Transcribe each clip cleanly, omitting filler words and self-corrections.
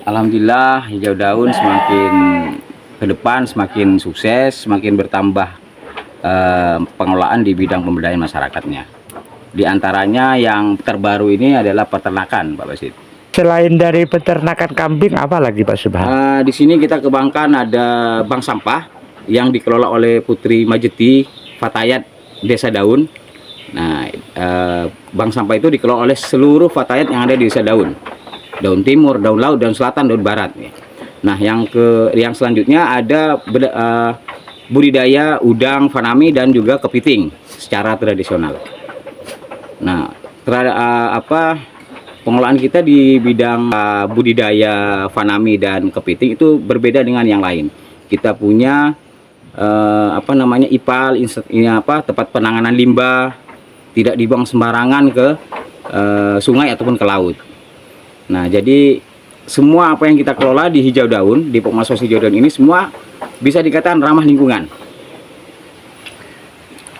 Alhamdulillah hijau daun semakin ke depan semakin sukses, semakin bertambah pengelolaan di bidang pemberdayaan masyarakatnya. Di antaranya yang terbaru ini adalah peternakan, Pak Basit. Selain dari peternakan kambing, apa lagi Pak Subhan? Di sini kita kembangkan ada bank sampah yang dikelola oleh Putri Majeti Fatayat Desa Daun. Nah, bank sampah itu dikelola oleh seluruh fatayat yang ada di Desa Daun. Daun timur, daun laut, daun selatan, daun barat. Nah, yang selanjutnya ada budidaya udang fanami dan juga kepiting secara tradisional. Nah, pengelolaan kita di bidang budidaya fanami dan kepiting itu berbeda dengan yang lain. Kita punya IPAL, tempat penanganan limbah, tidak dibuang sembarangan ke sungai ataupun ke laut. Nah, jadi semua apa yang kita kelola di hijau daun, di Pokmasos hijau daun ini semua bisa dikatakan ramah lingkungan.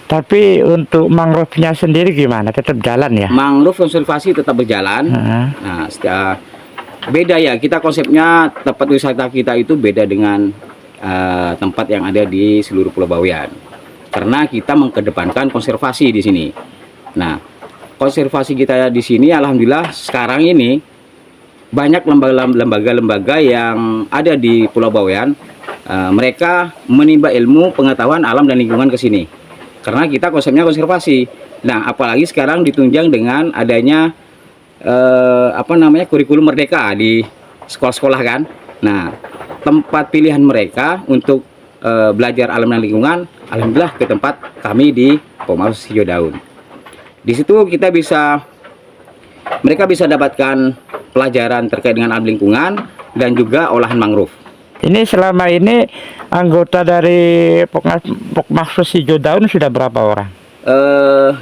Tapi untuk mangrove-nya sendiri gimana? Tetap jalan ya? Mangrove konservasi tetap berjalan. Nah, beda ya, kita konsepnya tempat wisata kita itu beda dengan tempat yang ada di seluruh Pulau Bawean. Karena kita mengedepankan konservasi di sini. Nah, konservasi kita di sini alhamdulillah sekarang ini banyak lembaga-lembaga yang ada di Pulau Bawean, mereka menimba ilmu pengetahuan alam dan lingkungan ke sini. Karena kita konsepnya konservasi. Nah, apalagi sekarang ditunjang dengan adanya kurikulum merdeka di sekolah-sekolah kan. Nah, tempat pilihan mereka untuk belajar alam dan lingkungan, alhamdulillah ke tempat kami di Pokmasos hijau daun. Di situ mereka bisa dapatkan pelajaran terkait dengan alam lingkungan dan juga olahan mangrove. Ini selama ini anggota dari Pokmasos hijau daun sudah berapa orang?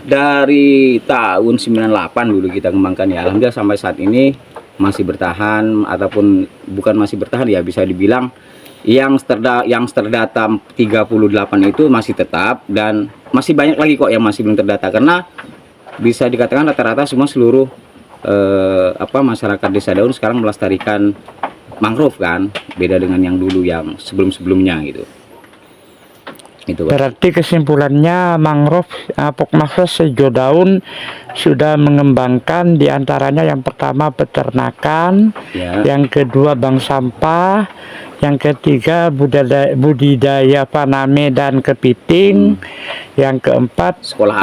Dari tahun 98 dulu kita kembangkan ya. Alhamdulillah sampai saat ini masih bertahan, ataupun bukan masih bertahan ya, bisa dibilang yang terdata 38 itu masih tetap, dan masih banyak lagi kok yang masih belum terdata, karena bisa dikatakan rata-rata semua seluruh masyarakat Desa Daun sekarang melestarikan mangrove kan, beda dengan yang dulu yang sebelum-sebelumnya gitu. Itu, berarti kesimpulannya mangrove Pokmasos hijau daun sudah mengembangkan diantaranya yang pertama peternakan, ya. Yang kedua bank sampah, yang ketiga budidaya faname dan kepiting, yang keempat sekolah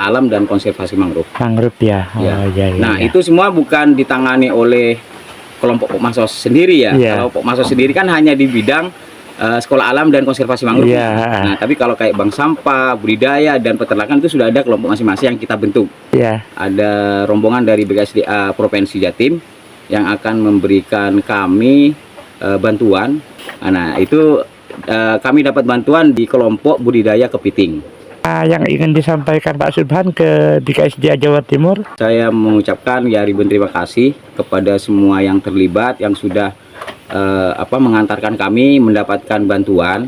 alam dan konservasi mangrove. Mangrove ya. Ya. Oh, ya, Nah, ya. itu semua bukan ditangani oleh kelompok Pokmasos sendiri ya. Ya. Kalau Pokmasos sendiri kan hanya di bidang sekolah alam dan konservasi mangrove. Ya. Nah, tapi kalau kayak bank sampah, budidaya dan peternakan itu sudah ada kelompok masing-masing yang kita bentuk. Ya. Ada rombongan dari BKSDA Provinsi Jatim yang akan memberikan kami bantuan. Nah, itu kami dapat bantuan di kelompok budidaya kepiting. Yang ingin disampaikan Pak Subhan ke BKSDA Jawa Timur? Saya mengucapkan ribuan terima kasih kepada semua yang terlibat, yang sudah mengantarkan kami mendapatkan bantuan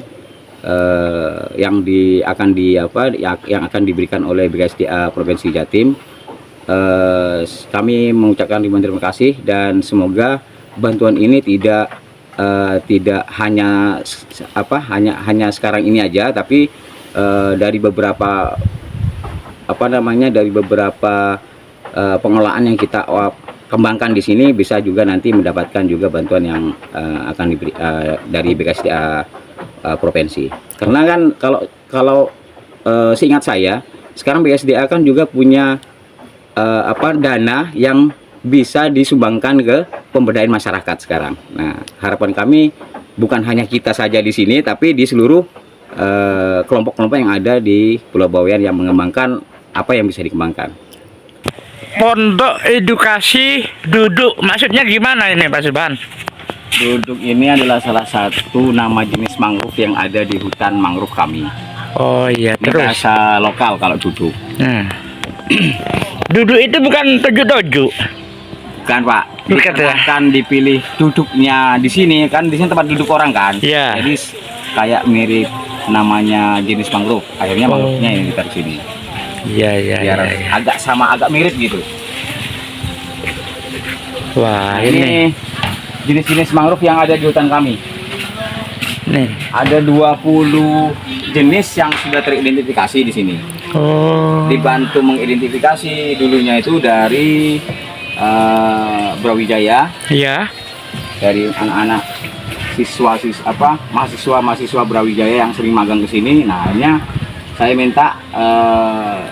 yang akan diberikan oleh BKSDA Provinsi Jatim. Kami mengucapkan ribuan terima kasih, dan semoga bantuan ini tidak hanya sekarang ini aja, tapi dari beberapa pengelolaan yang kita kembangkan di sini bisa juga nanti mendapatkan juga bantuan yang akan diberi dari BKSDA provinsi. Karena kan kalau seingat saya sekarang BKSDA kan juga punya dana yang bisa disumbangkan ke pemberdayaan masyarakat sekarang. Nah, harapan kami bukan hanya kita saja di sini, tapi di seluruh kelompok-kelompok yang ada di Pulau Bawean yang mengembangkan apa yang bisa dikembangkan. Pondok edukasi duduk, maksudnya gimana ini Pak Subhan? Duduk ini adalah salah satu nama jenis mangrove yang ada di hutan mangrove kami. Oh iya, ini terus bahasa lokal kalau duduk. Duduk itu bukan toju-toju. Bukan, Pak. Bukan ya? Kan dipilih duduknya di sini, kan di sini tempat duduk orang kan. Iya. Jadi kayak mirip namanya jenis mangrove. Akhirnya mangrove-nya ini ditaruh sini. Iya. Agak mirip gitu. Wah, Nah, ini jenis-jenis mangrove yang ada di hutan kami. nih. Ada 20 jenis yang sudah teridentifikasi di sini. Oh. Dibantu mengidentifikasi dulunya itu dari Brawijaya, Iya. dari anak-anak mahasiswa Brawijaya yang sering magang ke sini. Nah, akhirnya saya minta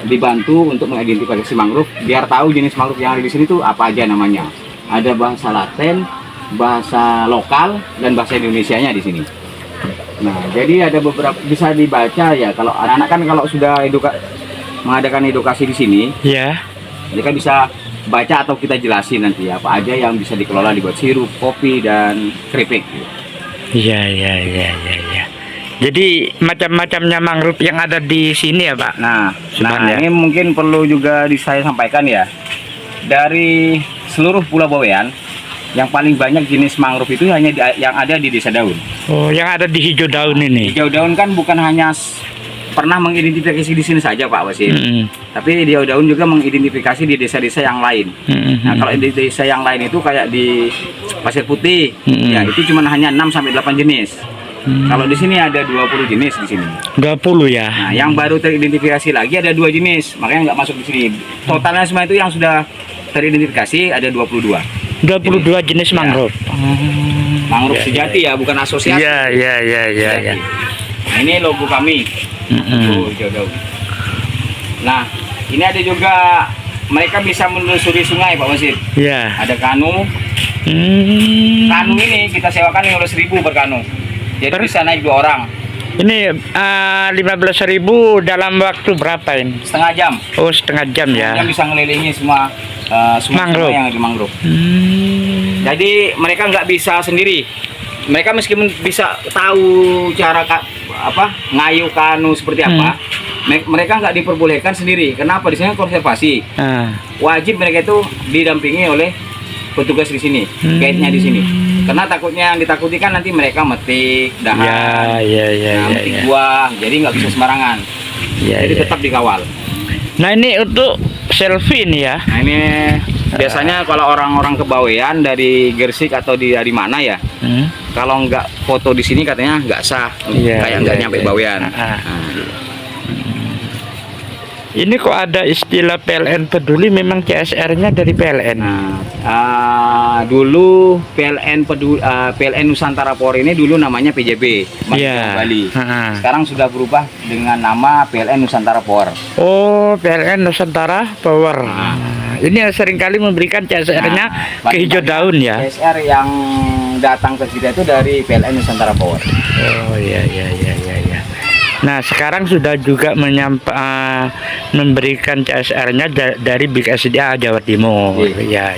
dibantu untuk mengidentifikasi mangrove biar tahu jenis mangrove yang ada di sini tuh apa aja namanya. Ada bahasa Latin, bahasa lokal, dan bahasa Indonesianya di sini. Nah, jadi ada beberapa bisa dibaca ya. Kalau anak-anak kan kalau sudah mengadakan edukasi di sini, Iya. mereka bisa baca atau kita jelasin nanti apa aja yang bisa dikelola dibuat sirup, kopi, dan keripik. Iya, iya, iya, iya, iya. Jadi macam-macamnya mangrove yang ada di sini ya, Pak. Nah, Sebenarnya. ini mungkin perlu juga saya sampaikan ya. Dari seluruh Pulau Bawean, yang paling banyak jenis mangrove itu hanya yang ada di Desa Daun. Oh, yang ada di hijau daun ini. Hijau Daun kan bukan hanya pernah mengidentifikasi di sini saja, Pak Wasim. Mm-mm. Tapi Hijau Daun juga mengidentifikasi di desa-desa yang lain. Mm-mm. Nah, kalau di desa yang lain itu kayak di Pasir Putih, ya itu cuma hanya 6 sampai 8 jenis. Kalau di sini ada 20 jenis di sini. 20 ya. Nah, yang baru teridentifikasi lagi ada 2 jenis, makanya nggak masuk di sini. Totalnya semua itu yang sudah teridentifikasi ada 22. 22 jenis mangrove. Mangrove Iya, sejati ya, bukan asosiasi. Iya, iya, iya, iya, iya. Nah, ini logo kami. Mm-mm. Hijau Daun. Nah, ini ada juga mereka bisa menelusuri sungai, Pak Wasid. Iya. Ada kanu. Kanu ini kita sewakan 15.000 per kanu. Jadi bisa naik 2 orang. Ini 15.000 dalam waktu berapa ini? Setengah jam. Oh, setengah jam ya. Yang bisa ngelilingi semua Mangrove. yang ada di mangrove. Hmm. Jadi mereka nggak bisa sendiri. Mereka meskipun bisa tahu cara ngayuh kanu seperti apa, mereka nggak diperbolehkan sendiri. Kenapa? Di sini konservasi. Ah. Wajib mereka itu didampingi oleh petugas di sini, guide-nya di sini. Karena takutnya yang ditakuti kan nanti mereka metik dahan, Ya, metik buah, jadi nggak bisa sembarangan. Ya, Jadi ya. tetap dikawal. Nah, ini untuk selfie nih ya. Nah, ini biasanya kalau orang-orang kebawean dari Gersik atau dari mana ya, kalau nggak foto di sini katanya nggak sah, Iya, kayak nggak iya, nyampe iya. bawean. Ah. Nah, gitu. Ini kok ada istilah PLN peduli, memang CSR-nya dari PLN. Nah, dulu PLN Nusantara Power ini dulu namanya PJB, Iya. Bali. Ah. Sekarang sudah berubah dengan nama PLN Nusantara Power. Oh, PLN Nusantara Power. Ini seringkali memberikan CSR-nya ke hijau daun ya. CSR yang datang ke kita itu dari PLN Nusantara Power. Oh, iya, iya, iya, iya, iya. Nah, sekarang sudah juga memberikan CSR-nya dari BKSDA Jawa Timur. Iya. Ya.